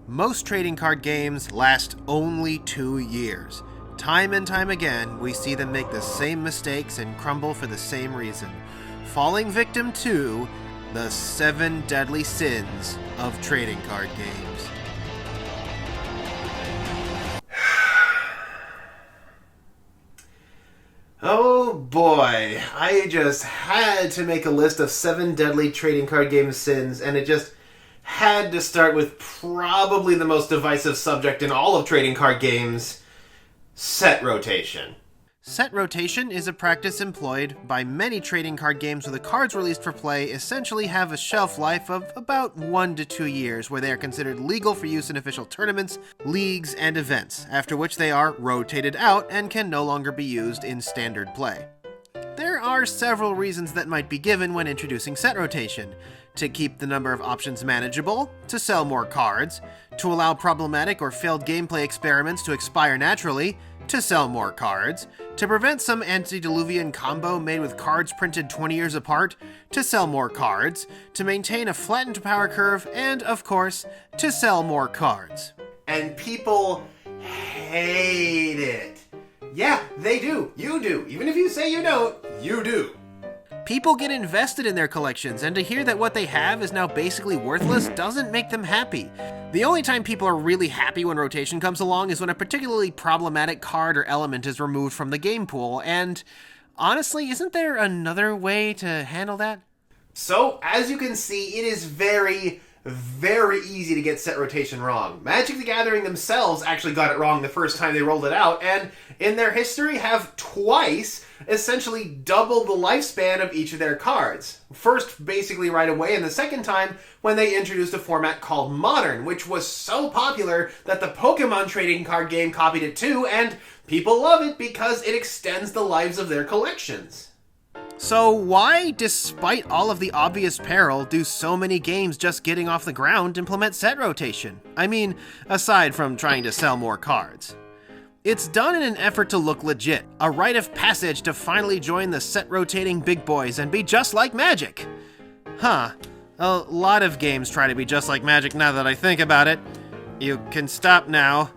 Most trading card games last only 2 years. Time and time again, we see them make the same mistakes and crumble for the same reason, falling victim to the 7 deadly sins of trading card games. Oh boy, I just had to make a list of 7 deadly trading card game sins, and it just had to start with probably the most divisive subject in all of trading card games, set rotation. Set rotation is a practice employed by many trading card games where the cards released for play essentially have a shelf life of about 1 to 2 years, where they are considered legal for use in official tournaments, leagues, and events, after which they are rotated out and can no longer be used in standard play. There are several reasons that might be given when introducing set rotation: to keep the number of options manageable, to sell more cards, to allow problematic or failed gameplay experiments to expire naturally, to sell more cards, to prevent some antediluvian combo made with cards printed 20 years apart, to sell more cards, to maintain a flattened power curve, and, of course, to sell more cards. And people hate it. Yeah, they do. You do. Even if you say you don't, you do. People get invested in their collections, and to hear that what they have is now basically worthless doesn't make them happy. The only time people are really happy when rotation comes along is when a particularly problematic card or element is removed from the game pool, and honestly, isn't there another way to handle that? So, as you can see, it is very easy to get set rotation wrong. Magic the Gathering themselves actually got it wrong the first time they rolled it out, and in their history have twice essentially doubled the lifespan of each of their cards. First, basically right away, and the second time when they introduced a format called Modern, which was so popular that the Pokemon trading card game copied it too, and people love it because it extends the lives of their collections. So why, despite all of the obvious peril, do so many games just getting off the ground implement set rotation? I mean, aside from trying to sell more cards. It's done in an effort to look legit, a rite of passage to finally join the set-rotating big boys and be just like Magic. A lot of games try to be just like Magic now that I think about it. You can stop now.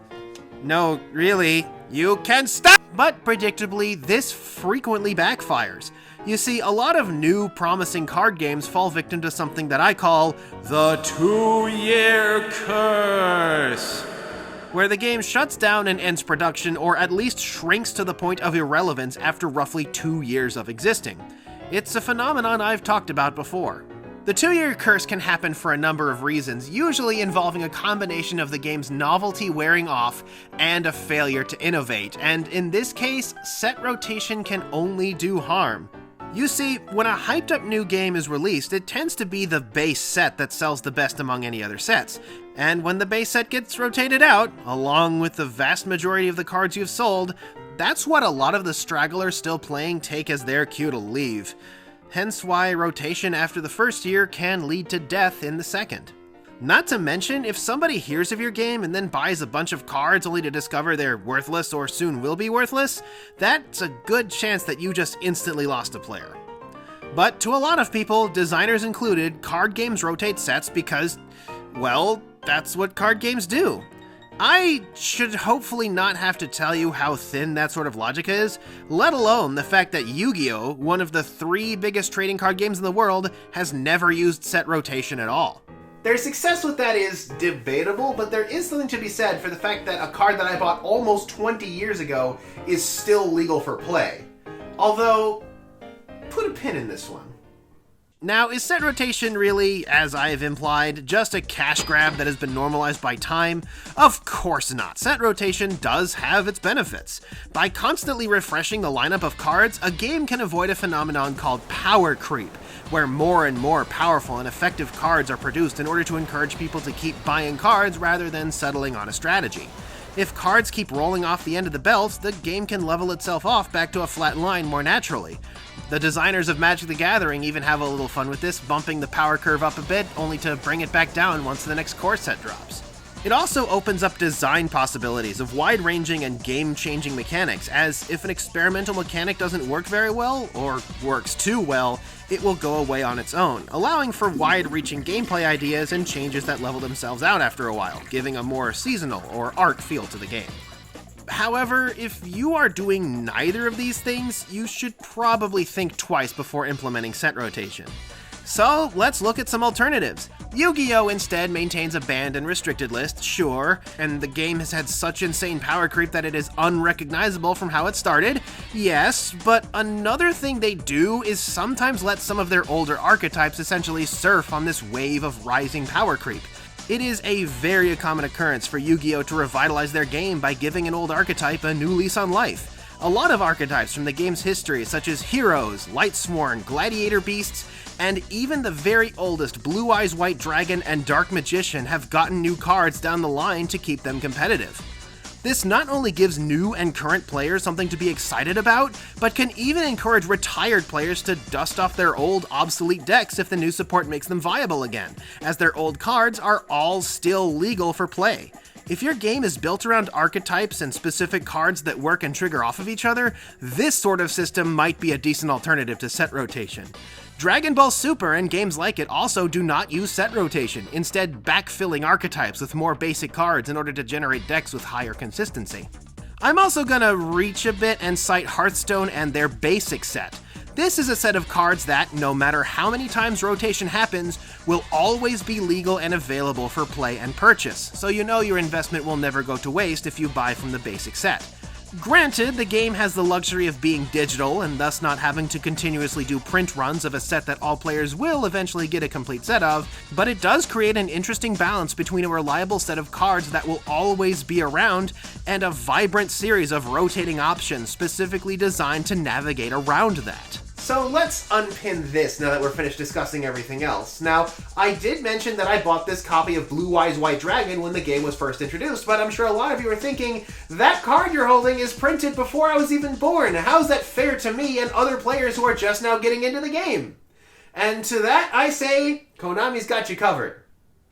No, really, you can stop! But predictably, this frequently backfires. You see, a lot of new, promising card games fall victim to something that I call the TwoYear Curse, where the game shuts down and ends production, or at least shrinks to the point of irrelevance after roughly 2 years of existing. It's a phenomenon I've talked about before. The TwoYear Curse can happen for a number of reasons, usually involving a combination of the game's novelty wearing off and a failure to innovate, and in this case, set rotation can only do harm. You see, when a hyped-up new game is released, it tends to be the base set that sells the best among any other sets. And when the base set gets rotated out, along with the vast majority of the cards you've sold, that's what a lot of the stragglers still playing take as their cue to leave. Hence why rotation after the first year can lead to death in the second. Not to mention, if somebody hears of your game and then buys a bunch of cards only to discover they're worthless or soon will be worthless, that's a good chance that you just instantly lost a player. But to a lot of people, designers included, card games rotate sets because, well, that's what card games do. I should hopefully not have to tell you how thin that sort of logic is, let alone the fact that Yu-Gi-Oh!, one of the 3 biggest trading card games in the world, has never used set rotation at all. Their success with that is debatable, but there is something to be said for the fact that a card that I bought almost 20 years ago is still legal for play. Although, put a pin in this one. Now, is set rotation really, as I've implied, just a cash grab that has been normalized by time? Of course not. Set rotation does have its benefits. By constantly refreshing the lineup of cards, a game can avoid a phenomenon called power creep, where more and more powerful and effective cards are produced in order to encourage people to keep buying cards rather than settling on a strategy. If cards keep rolling off the end of the belt, the game can level itself off back to a flat line more naturally. The designers of Magic the Gathering even have a little fun with this, bumping the power curve up a bit, only to bring it back down once the next core set drops. It also opens up design possibilities of wide-ranging and game-changing mechanics, as if an experimental mechanic doesn't work very well, or works too well, it will go away on its own, allowing for wide-reaching gameplay ideas and changes that level themselves out after a while, giving a more seasonal or arc feel to the game. However, if you are doing neither of these things, you should probably think twice before implementing set rotation. So, let's look at some alternatives. Yu-Gi-Oh! Instead maintains a banned and restricted list, sure, and the game has had such insane power creep that it is unrecognizable from how it started, yes, but another thing they do is sometimes let some of their older archetypes essentially surf on this wave of rising power creep. It is a very common occurrence for Yu-Gi-Oh! To revitalize their game by giving an old archetype a new lease on life. A lot of archetypes from the game's history, such as Heroes, Lightsworn, Gladiator Beasts, and even the very oldest Blue Eyes White Dragon and Dark Magician have gotten new cards down the line to keep them competitive. This not only gives new and current players something to be excited about, but can even encourage retired players to dust off their old, obsolete decks if the new support makes them viable again, as their old cards are all still legal for play. If your game is built around archetypes and specific cards that work and trigger off of each other, this sort of system might be a decent alternative to set rotation. Dragon Ball Super and games like it also do not use set rotation, instead backfilling archetypes with more basic cards in order to generate decks with higher consistency. I'm also gonna reach a bit and cite Hearthstone and their basic set. This is a set of cards that, no matter how many times rotation happens, will always be legal and available for play and purchase, so you know your investment will never go to waste if you buy from the basic set. Granted, the game has the luxury of being digital and thus not having to continuously do print runs of a set that all players will eventually get a complete set of, but it does create an interesting balance between a reliable set of cards that will always be around and a vibrant series of rotating options specifically designed to navigate around that. So let's unpin this now that we're finished discussing everything else. Now, I did mention that I bought this copy of Blue Eyes White Dragon when the game was first introduced, but I'm sure a lot of you are thinking, that card you're holding is printed before I was even born. How's that fair to me and other players who are just now getting into the game? And to that, I say, Konami's got you covered.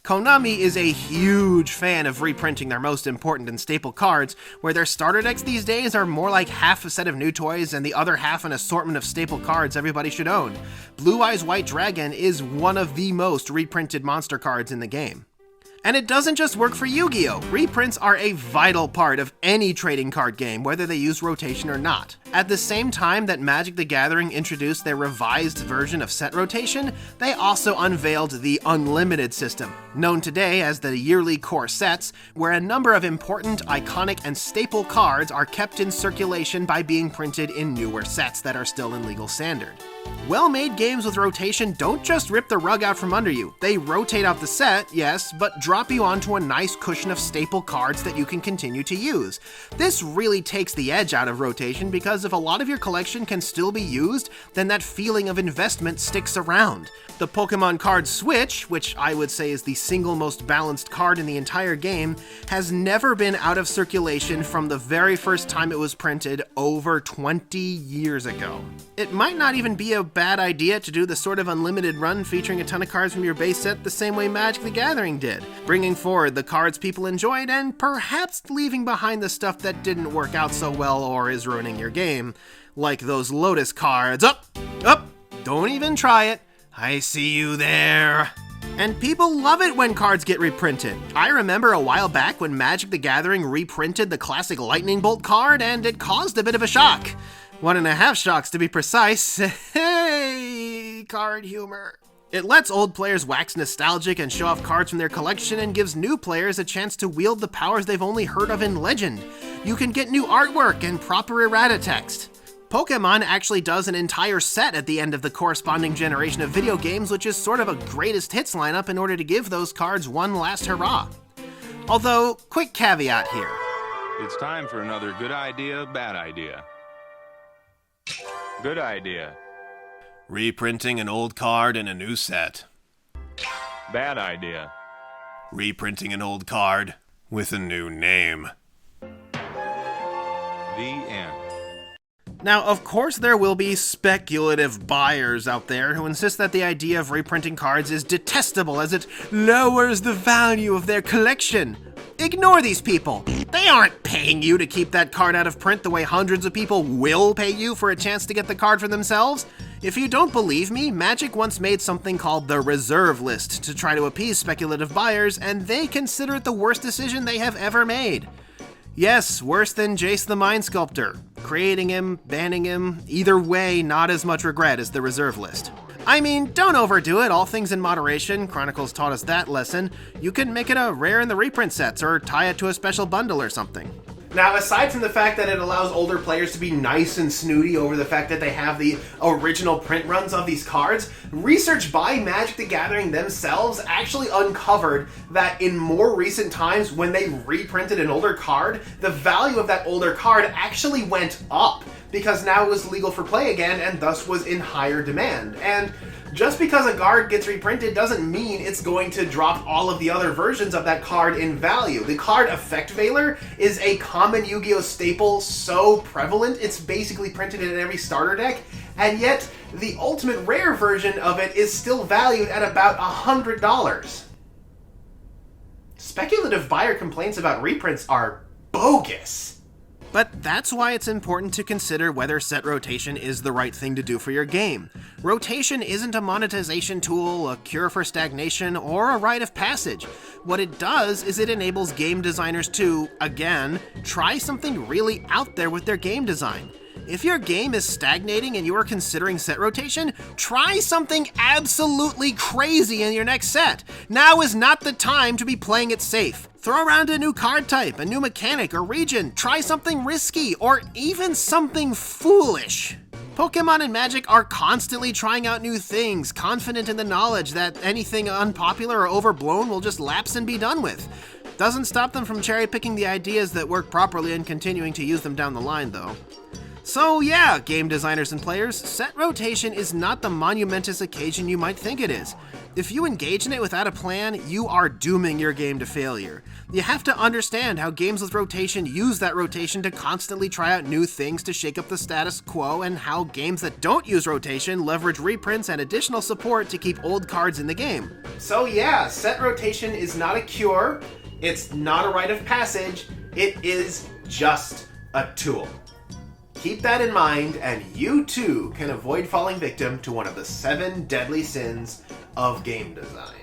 Konami is a huge fan of reprinting their most important and staple cards, where their starter decks these days are more like half a set of new toys and the other half an assortment of staple cards everybody should own. Blue Eyes White Dragon is one of the most reprinted monster cards in the game. And it doesn't just work for Yu-Gi-Oh! Reprints are a vital part of any trading card game, whether they use rotation or not. At the same time that Magic the Gathering introduced their revised version of set rotation, they also unveiled the Unlimited system, known today as the yearly core sets, where a number of important, iconic, and staple cards are kept in circulation by being printed in newer sets that are still in legal standard. Well-made games with rotation don't just rip the rug out from under you. They rotate out the set, yes, but drop you onto a nice cushion of staple cards that you can continue to use. This really takes the edge out of rotation because if a lot of your collection can still be used, then that feeling of investment sticks around. The Pokemon card Switch, which I would say is the single most balanced card in the entire game, has never been out of circulation from the very first time it was printed over 20 years ago. It might not even be a bad idea to do the sort of unlimited run featuring a ton of cards from your base set the same way Magic the Gathering did, bringing forward the cards people enjoyed and perhaps leaving behind the stuff that didn't work out so well or is ruining your game, like those Lotus cards. Up! Don't even try it. I see you there. And people love it when cards get reprinted. I remember a while back when Magic the Gathering reprinted the classic Lightning Bolt card, and it caused a bit of a shock. 1.5 shocks to be precise. Hey, card humor. It lets old players wax nostalgic and show off cards from their collection and gives new players a chance to wield the powers they've only heard of in Legend. You can get new artwork and proper errata text. Pokemon actually does an entire set at the end of the corresponding generation of video games, which is sort of a greatest hits lineup in order to give those cards one last hurrah. Although, quick caveat here. It's time for another good idea, bad idea. Good idea. Reprinting an old card in a new set. Bad idea. Reprinting an old card with a new name. The end. Now, of course there will be speculative buyers out there who insist that the idea of reprinting cards is detestable as it lowers the value of their collection. Ignore these people. They aren't paying you to keep that card out of print the way hundreds of people will pay you for a chance to get the card for themselves. If you don't believe me, Magic once made something called the reserve list to try to appease speculative buyers, and they consider it the worst decision they have ever made. Yes, worse than Jace the Mind Sculptor. Creating him, banning him, either way, not as much regret as the reserve list. I mean, don't overdo it, all things in moderation. Chronicles taught us that lesson. You can make it a rare in the reprint sets, or tie it to a special bundle or something. Now, aside from the fact that it allows older players to be nice and snooty over the fact that they have the original print runs of these cards, research by Magic the Gathering themselves actually uncovered that in more recent times, when they reprinted an older card, the value of that older card actually went up, because now it was legal for play again and thus was in higher demand. And just because a card gets reprinted doesn't mean it's going to drop all of the other versions of that card in value. The card Effect Veiler is a common Yu-Gi-Oh! Staple so prevalent it's basically printed in every starter deck, and yet the ultimate rare version of it is still valued at about $100. Speculative buyer complaints about reprints are bogus. But that's why it's important to consider whether set rotation is the right thing to do for your game. Rotation isn't a monetization tool, a cure for stagnation, or a rite of passage. What it does is it enables game designers to, again, try something really out there with their game design. If your game is stagnating and you are considering set rotation, try something absolutely crazy in your next set. Now is not the time to be playing it safe. Throw around a new card type, a new mechanic or region, try something risky, or even something foolish. Pokemon and Magic are constantly trying out new things, confident in the knowledge that anything unpopular or overblown will just lapse and be done with. Doesn't stop them from cherry-picking the ideas that work properly and continuing to use them down the line, though. So yeah, game designers and players, set rotation is not the monumentous occasion you might think it is. If you engage in it without a plan, you are dooming your game to failure. You have to understand how games with rotation use that rotation to constantly try out new things to shake up the status quo, and how games that don't use rotation leverage reprints and additional support to keep old cards in the game. So yeah, set rotation is not a cure, it's not a rite of passage, it is just a tool. Keep that in mind, and you too can avoid falling victim to one of the 7 deadly sins of game design.